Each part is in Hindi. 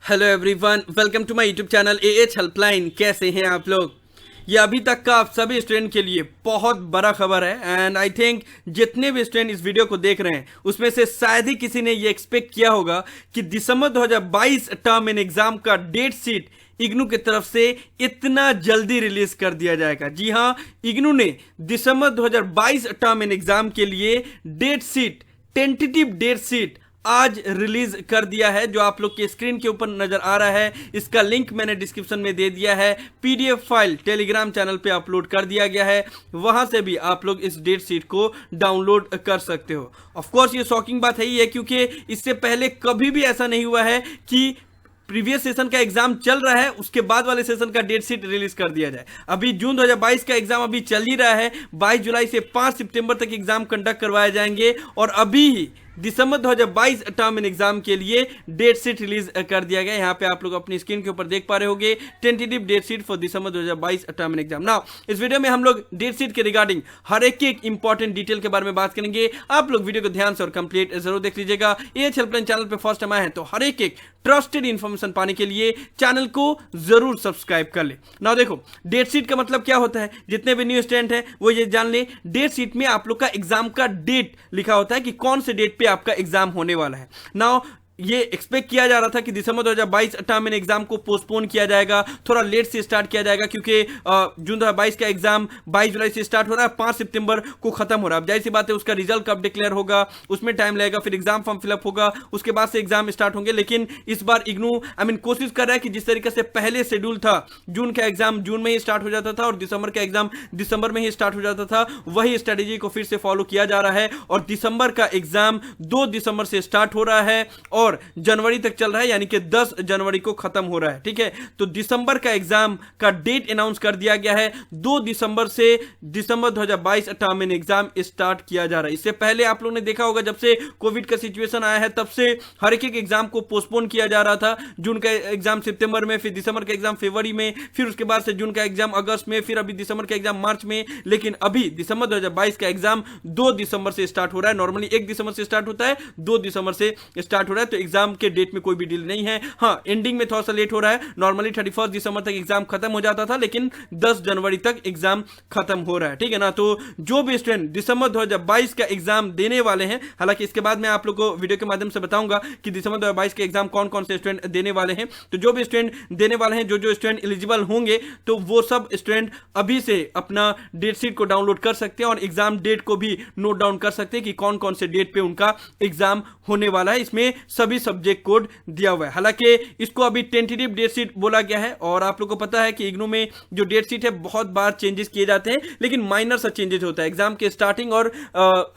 Hello everyone, welcome to my YouTube channel AH helpline. कैसे हैं आप लोग? ये अभी तक का आप सभी स्टूडेंट के लिए बहुत बड़ा खबर है एंड आई थिंक जितने भी स्टूडेंट इस वीडियो को देख रहे हैं उसमें से शायद ही किसी ने ये एक्सपेक्ट किया होगा कि दिसंबर 2022 टर्म इन एग्जाम का डेट शीट इग्नू की तरफ से इतना जल्दी रिलीज कर दिया जाएगा। जी हां, इग्नू ने दिसंबर 2022 टर्म इन एग्जाम के लिए date sheet, tentative date sheet आज रिलीज कर दिया है, जो आप लोग के स्क्रीन के ऊपर नजर आ रहा है। इसका लिंक मैंने डिस्क्रिप्शन में दे दिया है। पीडीएफ फाइल टेलीग्राम चैनल पे अपलोड कर दिया गया है, वहां से भी आप लोग इस डेट शीट को डाउनलोड कर सकते हो। ऑफ कोर्स ये शॉकिंग बात है ही है, क्योंकि इससे पहले कभी भी ऐसा नहीं हुआ है कि प्रीवियस सेशन का एग्जाम चल रहा है उसके बाद वाले सेशन का डेट शीट रिलीज कर दिया जाए। अभी जून 2022 का एग्जाम अभी चल ही रहा है। 22 जुलाई से 5 सितंबर तक एग्जाम कंडक्ट करवाए जाएंगे और अभी ही दिसंबर 2022 टर्म इन एग्जाम के लिए डेट शीट रिलीज कर दिया गया। यहाँ पे आप लोग अपनी स्क्रीन के ऊपर देख पा रहे होंगे tentative date sheet for December 2022 term end exam. Now इस वीडियो में हम लोग डेट शीट के रिगार्डिंग हर एक इंपॉर्टेंट डिटेल के बारे में बात करेंगे। आप लोग वीडियो को ध्यान से और कंप्लीट जरूर देख लीजिएगा। एएच हेल्पलाइन चैनल पे फर्स्ट टाइम आए हैं तो हर एक ट्रस्टेड इंफॉर्मेशन पाने के लिए चैनल को जरूर सब्सक्राइब कर ले। नाउ देखो, डेट शीट का मतलब क्या होता है, जितने भी न्यू स्टूडेंट हैं वो ये जान ले। डेट शीट में आप लोग का एग्जाम का डेट लिखा होता है कि कौन से डेट पे आपका एग्जाम होने वाला है। नाउ ये एक्सपेक्ट किया जा रहा था कि दिसंबर 2022 टर्म इन एग्जाम को पोस्टपोन किया जाएगा, थोड़ा लेट से स्टार्ट किया जाएगा, क्योंकि जून 2022 का एग्जाम 22 जुलाई से स्टार्ट हो रहा है, 5 सितंबर को खत्म हो रहा है। अब जाहिर सी बात है उसका रिजल्ट कब डिक्लेयर होगा उसमें टाइम लगेगा, फिर एग्जाम फॉर्म फिलअप होगा, उसके बाद से एग्जाम स्टार्ट होंगे। लेकिन इस बार इग्नू कोशिश कर रहा है कि जिस तरीके से पहले शेड्यूल था, जून का एग्जाम जून में ही स्टार्ट हो जाता था और दिसंबर का एग्जाम दिसंबर में ही स्टार्ट हो जाता था, वही स्ट्रेटेजी को फिर से फॉलो किया जा रहा है और दिसंबर का एग्जाम 2 दिसंबर से स्टार्ट हो रहा है और जनवरी तक चल रहा है, यानी कि 10 जनवरी को खत्म हो रहा है। ठीक है, तो दिसंबर का एग्जाम का डेट अनाउंस कर दिया गया है। 2 दिसंबर से दिसंबर 2022 टर्म इन एग्जाम स्टार्ट किया जा रहा है। इससे पहले आप लोगों ने देखा होगा जब से कोविड का सिचुएशन आया है तब से हर एक एग्जाम को पोस्टपोन किया जा रहा था। जून का एग्जाम सितंबर में, फिर दिसंबर का एग्जाम फरवरी में, फिर उसके बाद से जून का एग्जाम अगस्त में, फिर अभी दिसंबर का एग्जाम मार्च में। लेकिन अभी दिसंबर 2022 का एग्जाम 2 दिसंबर से स्टार्ट हो रहा है। नॉर्मली 1 दिसंबर से स्टार्ट होता है, 2 दिसंबर से स्टार्ट हो रहा है। तो एग्जाम के डेट में कोई भी डील नहीं है। हाँ, एंडिंग में थोड़ा सा लेट हो रहा है। नॉर्मली 31 दिसंबर तक एग्जाम खत्म हो जाता था, लेकिन 10 जनवरी तक एग्जाम खत्म हो रहा है। ठीक है ना, तो जो भी स्टूडेंट दिसंबर 2022 का एग्जाम देने वाले हैं, हालांकि इसके बाद मैं आप लोगों को वीडियो के माध्यम से बताऊंगा कि दिसंबर 2022 के एग्जाम कौन कौन से स्टूडेंट देने वाले हैं। तो जो भी स्टूडेंट देने वाले हैं, जो स्टूडेंट एलिजिबल होंगे, तो वो सब स्टूडेंट अभी से अपना डेट शीट को डाउनलोड कर सकते हैं और एग्जाम डेट को भी नोट डाउन कर सकते हैं कि कौन कौन से डेट पे उनका एग्जाम होने वाला है। इसमें सभी सब्जेक्ट कोड दिया हुआ है। हालांकि इसको अभी टेंटेटिव डेट शीट बोला गया है और आप लोग को पता है कि इग्नू में जो डेट शीट है बहुत बार चेंजेस किए जाते हैं, लेकिन माइनर सा चेंजेस होता है। एग्जाम के स्टार्टिंग और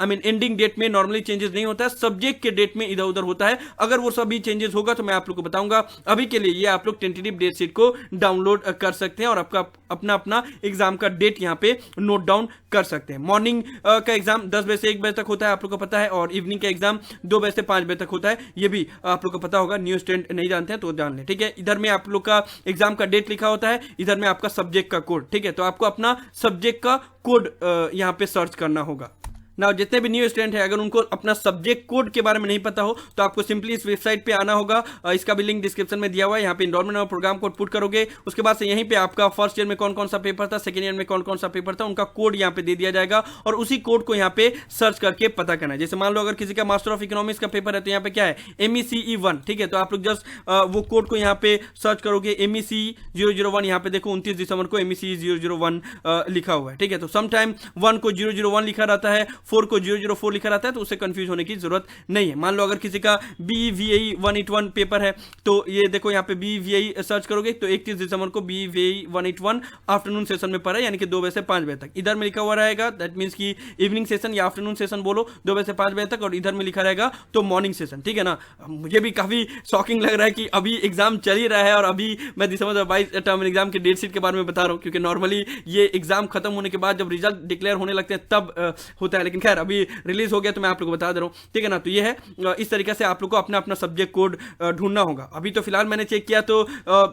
एंडिंग डेट में नॉर्मली चेंजेस नहीं होता है, सब्जेक्ट के डेट में इधर उधर होता है। अगर वो सभी चेंजेस होगा तो मैं आप लोग को बताऊंगा। अभी के लिए ये आप लोग टेंटेटिव डेट शीट को डाउनलोड कर सकते हैं और आपका अपना अपना एग्जाम का डेट यहां पे नोट डाउन कर सकते हैं। मॉर्निंग का एग्जाम 10 बजे से 1 बजे तक होता है, आप लोग को पता है, और इवनिंग का एग्जाम 2 बजे से 5 बजे तक होता है। ये भी आप लोग को पता होगा, न्यू स्टूडेंट नहीं जानते हैं तो जान लें। ठीक है, इधर में आप लोग का एग्जाम का डेट लिखा होता है, इधर में आपका सब्जेक्ट का कोड। ठीक है, तो आपको अपना सब्जेक्ट का कोड यहां पे सर्च करना होगा। ना जितने भी न्यू स्टूडेंट हैं, अगर उनको अपना सब्जेक्ट कोड के बारे में नहीं पता हो तो आपको सिंपली इस वेबसाइट पे आना होगा। इसका भी लिंक डिस्क्रिप्शन में दिया हुआ है। यहाँ पे एनरोलमेंट और प्रोग्राम कोड पुट करोगे, उसके बाद से यहीं पे आपका फर्स्ट ईयर में कौन कौन सा पेपर था, सेकंड ईयर में कौन कौन सा पेपर था, उनका कोड यहाँ पे दे दिया जाएगा और उसी कोड को यहाँ पे सर्च करके पता करना है। जैसे मान लो अगर किसी का मास्टर ऑफ इकोनॉमिक्स का पेपर है तो यहाँ पे क्या है, MECE1। ठीक है, तो आप लोग जस्ट वो कोड को यहाँ पे सर्च करोगे, MECE001। यहाँ पे देखो 29 दिसंबर को MECE001 लिखा हुआ है। ठीक है, तो समटाइम 1 को 001 लिखा रहता है, 4 को 004 लिखा रहता है, तो उससे कंफ्यूज होने की जरूरत नहीं है। मान लो अगर किसी का BVAE 181 पेपर है तो ये देखो यहाँ पे BVAE सर्च करोगे तो 31 दिसंबर को BVAE 181 आफ्टरनून सेशन में पड़ा है, यानी कि 2 बजे से 5 बजे तक। इधर में लिखा हुआ रहेगा, दैट मींस कि इवनिंग सेशन या आफ्टरनून सेशन बोलो, 2 बजे से 5 बजे तक, और इधर में लिखा रहेगा तो मॉर्निंग सेशन। ठीक है ना, मुझे भी काफी शॉकिंग लग रहा है कि अभी एग्जाम चल ही रहा है और अभी मैं दिसंबर 2022 टर्म एग्जाम के डेट शीट के बारे में बता रहा हूँ, क्योंकि नॉर्मली ये एग्जाम खत्म होने के बाद जब रिजल्ट डिक्लेयर होने लगते हैं तब होता है, लेकिन लेकिन खैर अभी रिलीज हो गया तो मैं आप लोग को बता दे रहा हूँ, ठीक है ना। तो ये है, इस तरीके से आप लोग को अपना अपना सब्जेक्ट कोड ढूंढना होगा। अभी तो फिलहाल मैंने चेक किया तो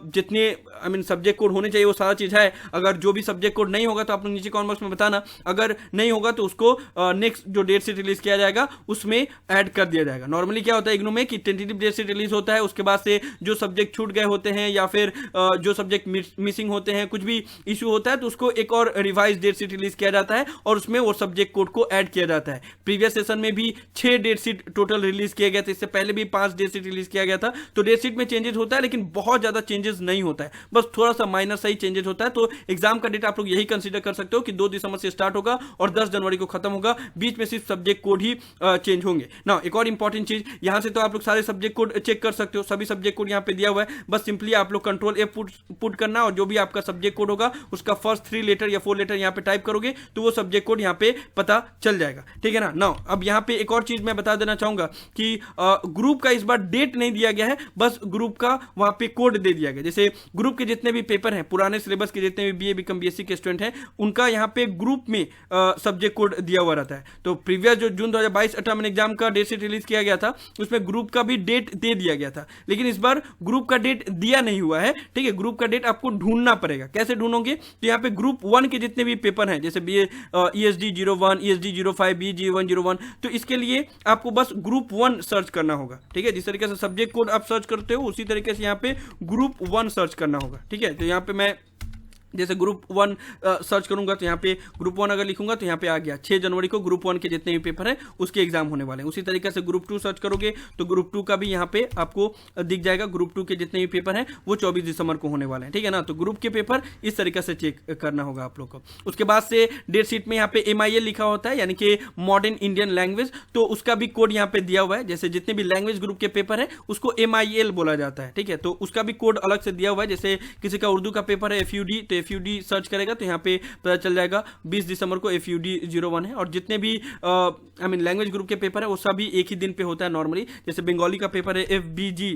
जितने सब्जेक्ट कोड होने चाहिए वो सारा चीज है। अगर जो भी सब्जेक्ट कोड नहीं होगा तो आप लोग नीचे कमेंट बॉक्स में बताना, अगर नहीं होगा तो उसको नेक्स्ट जो डेट शीट रिलीज किया जाएगा उसमें ऐड कर दिया जाएगा। नॉर्मली क्या होता है इग्नू में कि टेंटेटिव डेट शीट रिलीज होता है, उसके बाद से जो सब्जेक्ट छूट गए होते हैं या फिर जो सब्जेक्ट मिसिंग होते हैं, कुछ भी इशू होता है तो उसको एक और रिवाइज डेट शीट रिलीज किया जाता है और उसमें वो सब्जेक्ट कोड को ऐड किया जाता है। प्रीवियस सेशन में भी 6 डेट शीट टोटल रिलीज किए गए थे, इससे पहले भी 5 डेट शीट रिलीज किया गया था। तो डेट शीट में चेंजेस होता है लेकिन बहुत ज्यादा चेंजेस नहीं होता है, बस थोड़ा सा माइनर सा ही चेंजेस होता है। तो एग्जाम का डेट आप लोग यही कंसीडर कर सकते हो कि 2 दिसंबर से स्टार्ट होगा और 10 जनवरी को खत्म होगा, बीच में सिर्फ सब्जेक्ट कोड ही चेंज होंगे ना। एक और इंपॉर्टेंट चीज, यहां से तो आप लोग सारे सब्जेक्ट कोड चेक कर सकते हो, सभी सब्जेक्ट कोड यहां पे दिया हुआ है, बस सिंपली आप लोग कंट्रोल F पुट करना और जो भी आपका सब्जेक्ट कोड होगा उसका फर्स्ट 3 लेटर या 4 लेटर यहां पे टाइप करोगे तो वो सब्जेक्ट कोड यहां पे पता चल जाएगा, ठीक है ना। नाउ अब यहां पे एक और चीज मैं बता देना चाहूंगा कि ग्रुप का इस बार डेट नहीं दिया गया है, बस ग्रुप का वहां पे कोड दे दिया गया। जैसे ग्रुप के जितने भी पेपर हैं, पुराने सिलेबस के जितने भी बीए बीकॉम बीएससी के स्टूडेंट हैं, उनका यहां पे ग्रुप में सब्जेक्ट कोड दिया हुआ रहता है। तो प्रीवियस जो जून 2022 अटर्मिन एग्जाम का डेट शीट रिलीज किया गया था उसमें ग्रुप का भी डेट दे दिया गया था, लेकिन इस बार ग्रुप का डेट दिया नहीं हुआ है, ठीक है। ग्रुप का डेट आपको ढूंढना पड़ेगा। कैसे ढूंढोगे, तो यहाँ पे ग्रुप 1 के जितने भी पेपर हैं, जैसे बी ESD 01, ESD 05, BG101, तो इसके लिए आपको बस ग्रुप 1 सर्च करना होगा, ठीक है। जिस तरीके से सब्जेक्ट कोड आप सर्च करते हो उसी तरीके से यहाँ पे ग्रुप 1 सर्च करना होगा, ठीक है। तो यहाँ पे मैं जैसे ग्रुप 1 सर्च करूंगा तो यहाँ पे ग्रुप 1 अगर लिखूंगा तो यहाँ पे आ गया 6 जनवरी को ग्रुप 1 के जितने भी पेपर हैं उसके एग्जाम होने वाले हैं। उसी तरीके से ग्रुप 2 सर्च करोगे तो ग्रुप 2 का भी यहाँ पे आपको दिख जाएगा, ग्रुप 2 के जितने भी पेपर हैं वो 24 दिसंबर को होने वाले हैं, ठीक है ना। तो ग्रुप के पेपर इस तरीके से चेक करना होगा आप लोग को। उसके बाद से डेट शीट में यहाँ पे MIL लिखा होता है, यानी कि मॉडर्न इंडियन लैंग्वेज, तो उसका भी कोड यहाँ पे दिया हुआ है। जैसे जितने भी लैंग्वेज ग्रुप के पेपर है उसको MIL बोला जाता है, ठीक है। तो उसका भी कोड अलग से दिया हुआ है। जैसे किसी का उर्दू का पेपर है FUD, तो FUD सर्च करेगा तो यहाँ पे पता चल जाएगा 20 दिसंबर को FUD 01 है। और जितने भी लैंग्वेज ग्रुप के पेपर है वो सभी एक ही दिन पे होता है नॉर्मली। जैसे बंगाली का पेपर है FBG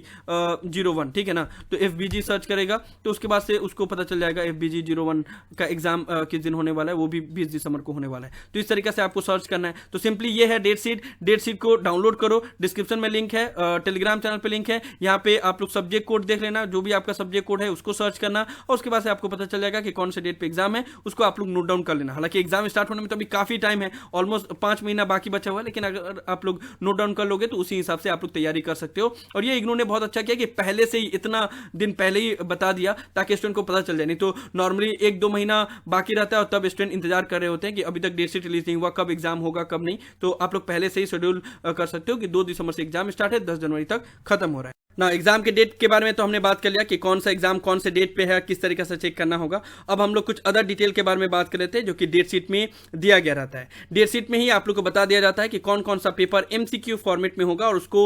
01, ठीक है ना, तो FBG सर्च करेगा तो उसके बाद से उसको पता चल जाएगा FBG 01 का एग्जाम किस दिन होने वाला है, वो भी 20 दिसंबर को होने वाला है। तो इस तरीके से आपको सर्च करना है। तो सिंपली ये है डेट शीट। डेट शीट को डाउनलोड करो, डिस्क्रिप्शन में लिंक है, टेलीग्राम चैनल पे लिंक है, यहाँ पे आप लोग सब्जेक्ट कोड देख लेना, जो भी आपका सब्जेक्ट कोड है उसको सर्च करना और उसके बाद से आपको पता चल जाएगा कि कौन से डेट पे एग्जाम है, उसको आप लोग नोट डाउन कर लेना। हालांकि एग्जाम स्टार्ट होने में तो अभी काफी टाइम है, ऑलमोस्ट 5 महीना बाकी बचा हुआ है, लेकिन अगर आप लोग नोट डाउन कर लोगे तो उसी हिसाब से आप लोग तैयारी कर सकते हो। और ये इग्नू ने बहुत अच्छा किया कि पहले से ही इतना दिन पहले ही बता दिया ताकि स्टूडेंट को पता चल जाए। नहीं तो नॉर्मली 1-2 महीना बाकी रहता है और तब स्टूडेंट इंतजार कर रहे होते हैं कि अभी तक डेट शीट रिलीज नहीं हुआ, कब एग्जाम होगा कब नहीं। तो आप लोग पहले से ही शेड्यूल कर सकते हो कि 2 दिसंबर से एग्जाम स्टार्ट है, 10 जनवरी तक खत्म हो रहा है ना। एग्जाम के डेट के बारे में तो हमने बात कर लिया कि कौन सा एग्जाम कौन से डेट पे है, किस तरीके से चेक करना होगा। अब हम लोग कुछ अदर डिटेल के बारे में बात कर लेते हैं जो कि डेट शीट में दिया गया रहता है। डेट शीट में ही आप लोग को बता दिया जाता है कि कौन कौन सा पेपर MCQ फॉर्मेट में होगा और उसको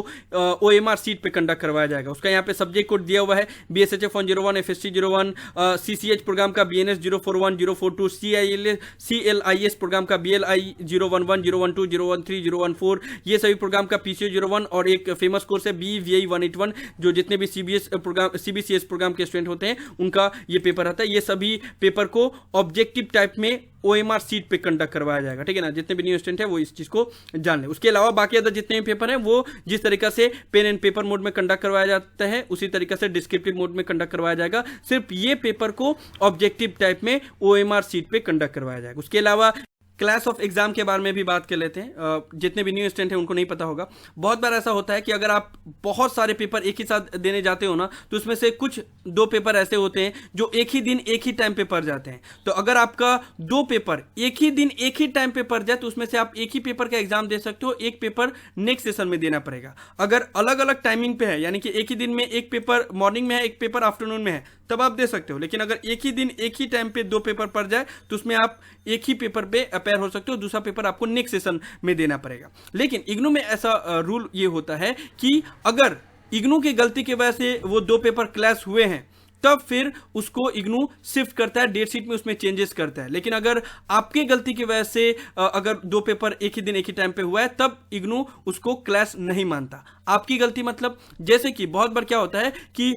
OMR सीट पे कंडक्ट करवाया जाएगा। उसका यहाँ पे सब्जेक्ट कोड दिया हुआ है, BSHF 101, FST 01, CCH प्रोग्राम का BNS 041, 042, CLIS प्रोग्राम का BLI 011, 012, 013, 014, ये सभी प्रोग्राम का PCO 01 और एक फेमस कोर्स है BVI 181, जो जितने भी CBCS प्रोग्राम के स्टूडेंट होते हैं उनका ये पेपर आता है। ये सभी पेपर को ऑब्जेक्टिव टाइप में OMR सीट पे कंडक्ट करवाया जाएगा, ठीक है ना। जितने भी न्यू स्टूडेंट है वो इस चीज को जान ले। उसके अलावा बाकी अदर जितने भी पेपर हैं वो जिस तरीके से पेन एंड पेपर मोड में कंडक्ट करवाया जाता है उसी तरीके से डिस्क्रिप्टिव मोड में कंडक्ट करवाया जाएगा। सिर्फ ये पेपर को ऑब्जेक्टिव टाइप में OMR सीट पे कंडक्ट करवाया जाएगा। उसके अलावा क्लास ऑफ एग्जाम के बारे में भी बात कर लेते हैं। जितने भी न्यू स्टूडेंट हैं उनको नहीं पता होगा, बहुत बार ऐसा होता है कि अगर आप बहुत सारे पेपर एक ही साथ देने जाते हो ना तो उसमें से कुछ 2 पेपर ऐसे होते हैं जो एक ही दिन एक ही टाइम पे पड़ जाते हैं। तो अगर आपका 2 पेपर एक ही दिन एक ही टाइम पे पड़ जाए तो उसमें से आप एक ही पेपर का एग्जाम दे सकते हो, एक पेपर नेक्स्ट सेशन में देना पड़ेगा। अगर अलग अलग टाइमिंग पे है, यानी कि एक ही दिन में एक पेपर मॉर्निंग में है, एक पेपर आफ्टरनून में है, तब आप दे सकते हो। लेकिन अगर एक ही दिन एक ही टाइम पे 2 पेपर पड़ जाए तो उसमें आप एक ही पेपर पे अपेयर हो सकते हो, दूसरा पेपर आपको नेक्स्ट सेशन में देना पड़ेगा। लेकिन इग्नू में ऐसा रूल ये होता है कि अगर इग्नू की गलती की वजह से वो 2 पेपर क्लैश हुए हैं तब फिर उसको इग्नू शिफ्ट करता है, डेट शीट में उसमें चेंजेस करता है। लेकिन अगर आपकी गलती की वजह से अगर 2 पेपर एक ही दिन एक ही टाइम पे हुआ है तब इग्नू उसको क्लैश नहीं मानता। आपकी गलती मतलब जैसे कि बहुत बार क्या होता है कि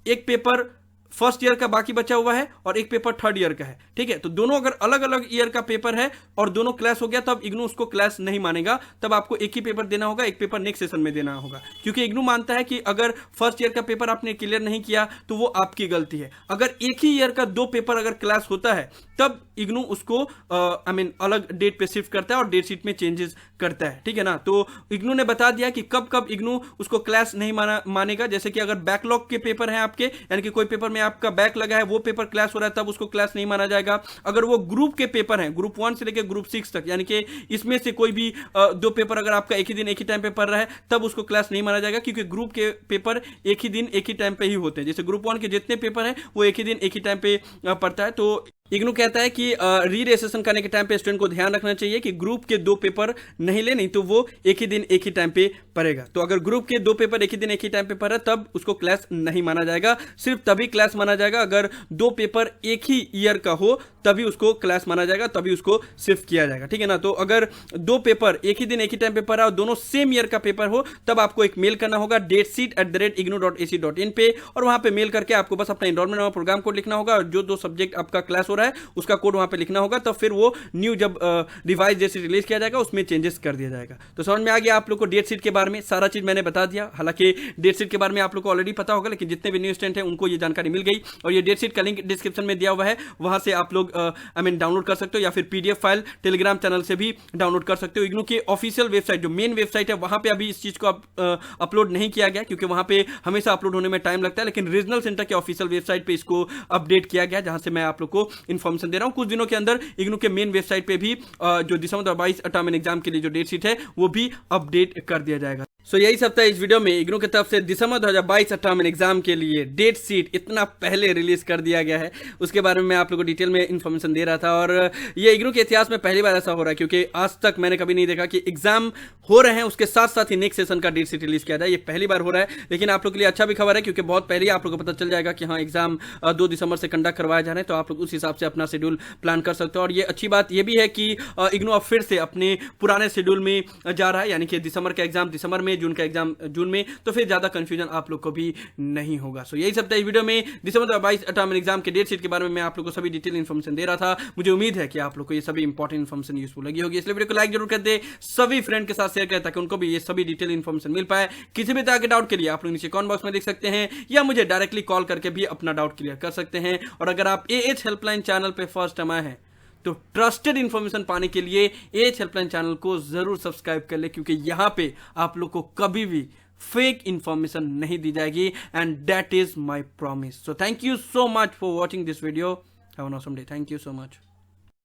एक पेपर फर्स्ट ईयर का बाकी बचा हुआ है और एक पेपर थर्ड ईयर का है, ठीक है। तो दोनों अगर अलग अलग ईयर का पेपर है और दोनों क्लास हो गया तब इग्नू उसको क्लास नहीं मानेगा, तब आपको एक ही पेपर देना होगा, एक पेपर नेक्स्ट सेशन में देना होगा, क्योंकि इग्नू मानता है कि अगर फर्स्ट ईयर का पेपर आपने क्लियर नहीं किया तो वो आपकी गलती है। अगर एक ही ईयर का दो पेपर अगर क्लास होता है तब इग्नू उसको अलग डेट पे शिफ्ट करता है और डेट शीट में चेंजेस करता है, ठीक है ना। तो इग्नू ने बता दिया कि कब कब इग्नू उसको क्लास नहीं मानेगा। जैसे कि अगर बैकलॉग के पेपर हैं आपके, यानी कि कोई पेपर में आपका बैक लगा है, वो पेपर क्लास हो रहा है, तब उसको क्लास नहीं माना जाएगा। अगर वो ग्रुप के पेपर हैं, ग्रुप 1 से लेकर ग्रुप 6 तक, यानी कि इसमें से कोई भी दो पेपर अगर आपका एक ही दिन एक ही टाइम पे पढ़ रहा है, तब उसको क्लास नहीं माना जाएगा, क्योंकि ग्रुप के पेपर एक ही दिन एक ही टाइम पे ही होते हैं। जैसे ग्रुप 1 के जितने पेपर हैं वो एक ही दिन एक ही टाइम पे पढ़ता है। तो इग्नू कहता है कि री-रजिस्ट्रेशन करने के टाइम पे स्टूडेंट को ध्यान रखना चाहिए कि ग्रुप के दो पेपर नहीं ले, नहीं तो वो एक ही दिन एक ही टाइम पे पढ़ेगा। तो अगर ग्रुप के दो पेपर एक ही दिन एक ही टाइम पे पढ़ा तब उसको क्लास नहीं माना जाएगा। सिर्फ तभी क्लास माना जाएगा अगर दो पेपर एक ही ईयर का हो, तभी उसको क्लास माना जाएगा, तभी उसको शिफ्ट किया जाएगा, ठीक है ना। तो अगर दो पेपर एक ही दिन एक ही टाइम पे पढ़ा और दोनों सेम ईयर का पेपर हो, तब आपको एक मेल करना होगा datesheet@ignu.ac.in पे, और वहां पे मेल करके आपको बस अपना एनरोलमेंट और प्रोग्राम कोड लिखना होगा और जो दो सब्जेक्ट आपका क्लास हो रहा है उसका कोड वहां पे लिखना होगा। तब फिर वो न्यू जब रिवाइज जैसे रिलीज किया जाएगा उसमें चेंजेस कर दिया जाएगा। तो समझ में आ गया आप लोग को डेट शीट के बारे में, सारा चीज मैंने बता दिया। हालांकि डेट शीट के बारे में आप लोग को ऑलरेडी पता होगा, लेकिन जितने भी न्यू स्टूडेंट हैं उनको ये जानकारी मिल गई। और ये डेट शीट का लिंक डिस्क्रिप्शन में दिया हुआ है, वहां से आप लोग डाउनलोड कर सकते हो, या फिर पीडीएफ फाइल टेलीग्राम चैनल से भी डाउनलोड कर सकते हो। इग्नू की ऑफिशियल वेबसाइट जो मेन वेबसाइट है वहां पे अभी इस चीज को अपलोड नहीं किया गया, क्योंकि वहां पे हमेशा अपलोड होने में टाइम लगता है, लेकिन रीजनल सेंटर के ऑफिशियल वेबसाइट पे इसको अपडेट किया गया, जहां से मैं आप लोग को इन्फॉर्मेशन दे रहा हूं। कुछ दिनों के अंदर इग्नू के मेन वेबसाइट पे भी जो दिसंबर 22 अटॉमिक एग्जाम के लिए जो डेट शीट है वो भी अपडेट कर दिया जाएगा। सो यही सब था इस वीडियो में। इग्नू की तरफ से दिसंबर 2022 अटॉमिक एग्जाम के लिए डेट शीट इतना पहले रिलीज कर दिया गया है, उसके बारे में मैं आप लोगों को डिटेल में इन्फॉर्मेशन दे रहा था। और ये इग्नू के इतिहास में पहली बार ऐसा हो रहा है, क्योंकि आज तक मैंने कभी नहीं देखा कि एग्जाम हो रहे हैं उसके साथ साथ ही नेक्स्ट सेशन का डेट शीट रिलीज किया जाए। ये पहली बार हो रहा है, लेकिन आप लोग के लिए अच्छा भी खबर है, क्योंकि बहुत पहले आप लोग को पता चल जाएगा कि हाँ एग्जाम 2 दिसंबर से कंडक्ट करवाए जा रहे हैं, तो आप लोग उस हिसाब से अपना शेड्यूल प्लान कर सकते हो। और ये अच्छी बात ये भी है कि इग्नू अब फिर से अपने पुराने शेड्यूल में जा रहा है, यानी कि दिसंबर का एग्जाम दिसंबर में, जून का एग्जाम जून में, तो फिर ज्यादा कंफ्यूजन आप लोग को भी नहीं होगा। सो यही सब था इस वीडियो में। दिसंबर 2022 अटॉमिक एग्जाम के डेट शीट के बारे में मैं आप लोग को सभी डिटेल इन्फॉर्मेशन दे रहा था। मुझे उम्मीद है कि आप लोग को ये सभी इंपॉर्टेंट इन्फॉर्मेशन यूजफुल लगी होगी, इसलिए वीडियो को लाइक जरूर कर दे, सभी फ्रेंड के साथ शेयर करें ताकि उनको भी ये सभी डिटेल इन्फॉर्मेशन मिल पाए। किसी भी तरह के डाउट के लिए आप लोग नीचे कमेंट बॉक्स में देख सकते हैं, या मुझे डायरेक्टली कॉल करके भी अपना डाउट क्लियर कर सकते हैं। और अगर आप एएच हेल्पलाइन चैनल पे फर्स्ट टाइम आए हैं तो ट्रस्टेड इंफॉर्मेशन पाने के लिए एएच हेल्पलाइन चैनल को जरूर सब्सक्राइब कर ले, क्योंकि यहां पे आप लोग को कभी भी फेक इंफॉर्मेशन नहीं दी जाएगी, and that is my promise. So thank you so much for watching this video. Have an awesome day. Thank you so much.